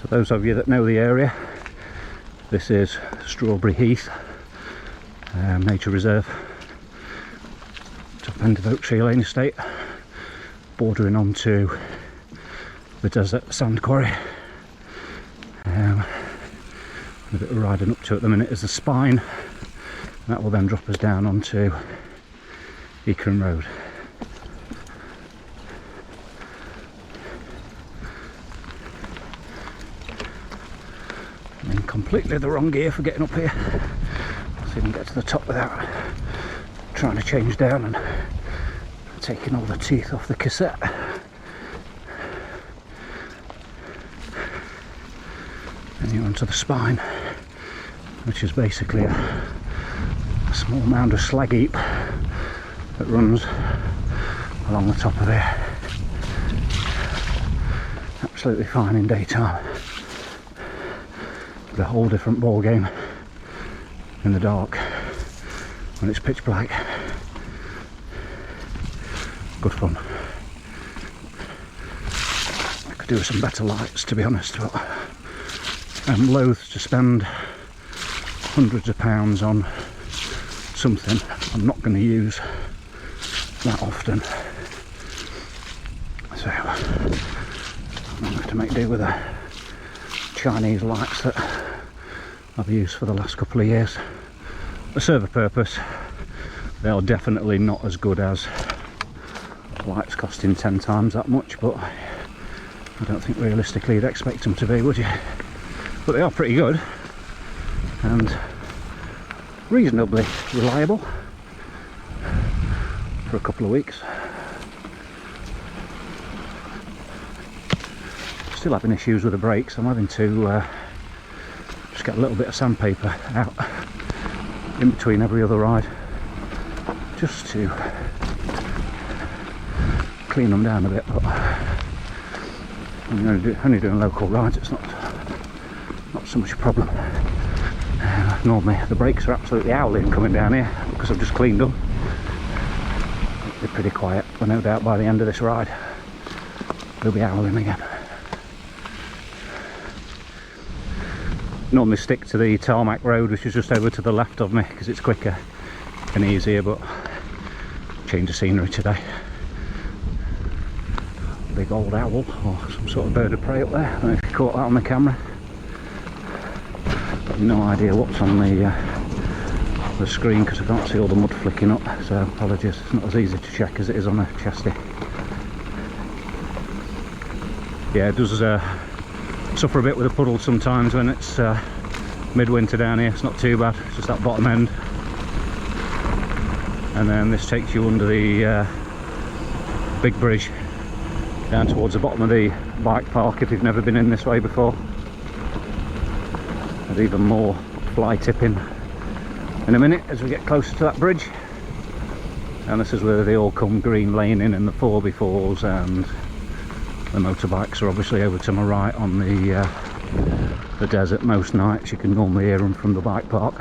So those of you that know the area, this is Strawberry Heath Nature Reserve, top end of Oak Tree Lane Estate, bordering onto the desert sand quarry. A bit of riding up to at the minute is the spine, and that will then drop us down onto Eakring Road. I'm in completely the wrong gear for getting up here. Let's even get to the top without trying to change down and taking all the teeth off the cassette. And you're onto the spine, which is basically a small mound of slag heap that runs along the top of here. Absolutely fine in daytime, but a whole different ball game in the dark when it's pitch black. Good fun. I could do with some better lights, to be honest, but I'm loath to spend hundreds of pounds on something I'm not going to use that often. So I'm going to have to make do with the Chinese lights that I've used for the last couple of years. They serve a purpose. They are definitely not as good as lights costing 10 times that much, but I don't think realistically you'd expect them to be, would you? But they are pretty good and reasonably reliable for a couple of weeks. Still having issues with the brakes. I'm having to just get a little bit of sandpaper out in between every other ride just to clean them down a bit, but I'm only doing local rides, it's not so much a problem. Normally the brakes are absolutely howling coming down here because I've just cleaned them. They're pretty quiet, but no doubt by the end of this ride they'll be howling again. Normally stick to the tarmac road, which is just over to the left of me, because it's quicker and easier, but change of scenery today. Big old owl or some sort of bird of prey up there. I don't know if you caught that on the camera. Got no idea what's on the screen because I can't see all the mud flicking up, so apologies. It's not as easy to check as it is on a chassis. Yeah, it does suffer a bit with the puddles sometimes when it's midwinter down here. It's not too bad, it's just that bottom end. And then this takes you under the big bridge down towards the bottom of the bike park if you've never been in this way before. There's even more fly tipping in a minute as we get closer to that bridge. And this is where they all come green laning in the 4x4s, and the motorbikes are obviously over to my right on the desert. Most nights you can normally hear them from the bike park.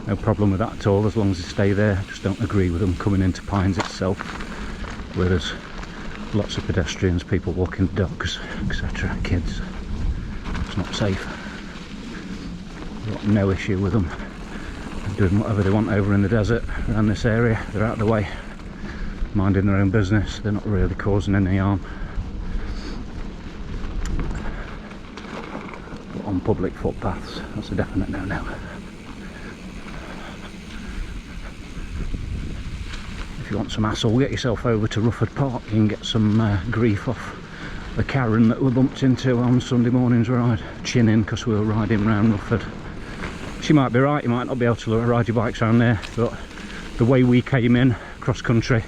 No problem with that at all as long as they stay there. Just don't agree with them coming into Pines itself, where there's lots of pedestrians, people walking dogs, etc., kids. It's not safe. I've got no issue with them doing whatever they want over in the desert around this area. They're out of the way, minding their own business. They're not really causing any harm. But on public footpaths, that's a definite no-no. If you want some hassle, get yourself over to Rufford Park. You can get some grief off the Karen that we bumped into on Sunday morning's ride, chinning because we were riding round Rufford. She might be right, you might not be able to ride your bikes around there, but the way we came in cross country,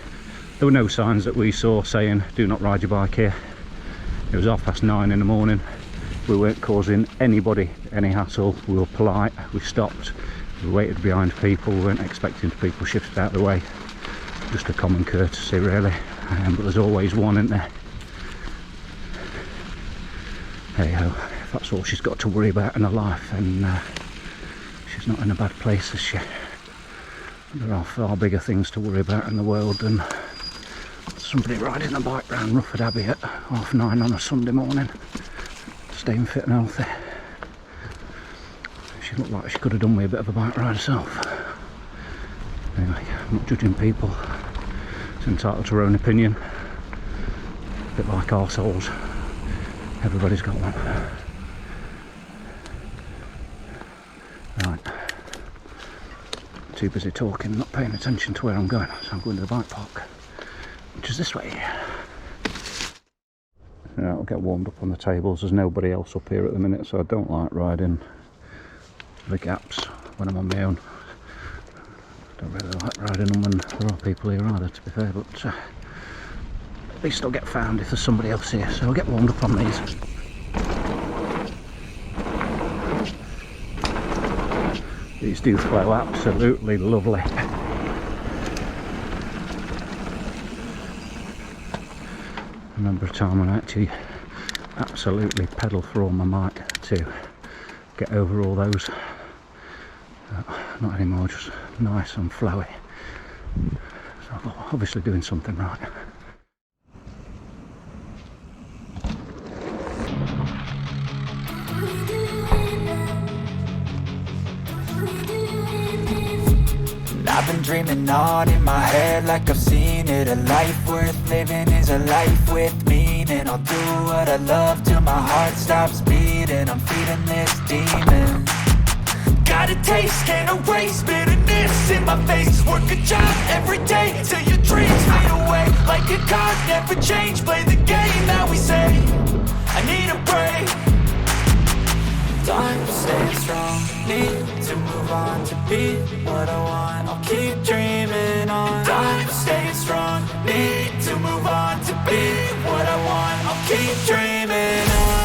there were no signs that we saw saying do not ride your bike here. It was 9:30 in the morning. We weren't causing anybody any hassle. We were polite, we stopped, we waited behind people, we weren't expecting people shifted out of the way. Just a common courtesy really, but there's always one, isn't there? Hey ho, if that's all she's got to worry about in her life, then she's not in a bad place, is she? There are far bigger things to worry about in the world than somebody riding a bike round Rufford Abbey at 9:30 on a Sunday morning. staying fit and healthy. She looked like she could have done with a bit of a bike ride herself. Anyway, I'm not judging people. It's entitled to her own opinion. A bit like arseholes. Everybody's got one. Right. Too busy talking, not paying attention to where I'm going. So I'm going to the bike park, which is this way. Yeah, I'll get warmed up on the tables. There's nobody else up here at the minute, so I don't like riding the gaps when I'm on my own. Don't really like riding them when there are people here either, to be fair, but at least I'll get found if there's somebody else here, so I'll get warmed up on these. These do flow absolutely lovely. I remember a time when I actually absolutely pedal for all my might to get over all those. Not anymore, just nice and flowy. So I'm obviously doing something right. I've been dreaming on in my head like I've seen it. A life worth living is a life with meaning. I'll do what I love till my heart stops beating. I'm feeding this demon. Got a taste, can't erase bitterness in my face. Work a job every day till your dreams fade away. Like a card, never change, play the game that we say. I need a break. Time to stay strong, need to move on to be what I want. I'll keep dreaming on. Time to stay strong, need to move on to be what I want. I'll keep dreaming on.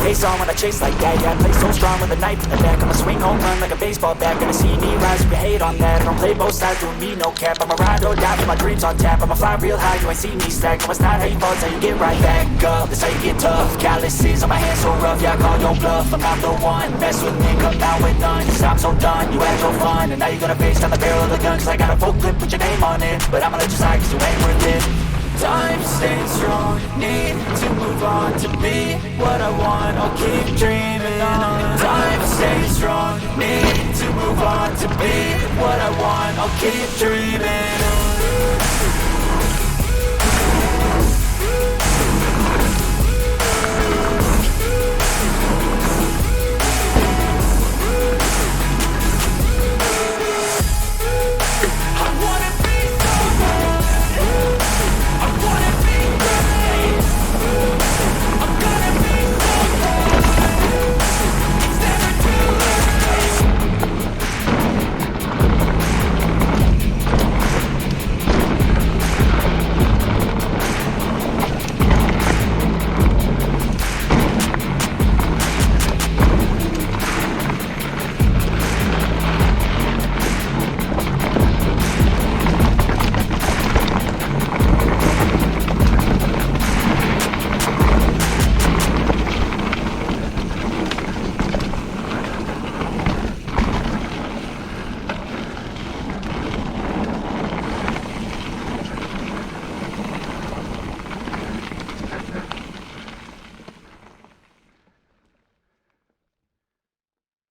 Face on when I chase like that, yeah, I play so strong with a knife in the back. I'ma swing home run like a baseball bat. Gonna see me rise, you hate on that. I don't play both sides, doing me no cap. I'ma ride or die for my dreams on tap. I'ma fly real high, you ain't see me stack. No, it's not how you fall, it's how you get right back up. That's how you get tough. Calluses on my hands so rough, yeah, I call your bluff. I'm not the one, mess with me, come down with none. Cause I'm so done, you had your fun. And now you're gonna face down the barrel of the gun. Cause I got a full clip, put your name on it. But I'ma let you slide cause you ain't worth it. Time staying strong, need to move on to be what I want. I'll keep dreaming on. Time staying strong, need to move on to be what I want. I'll keep dreaming on.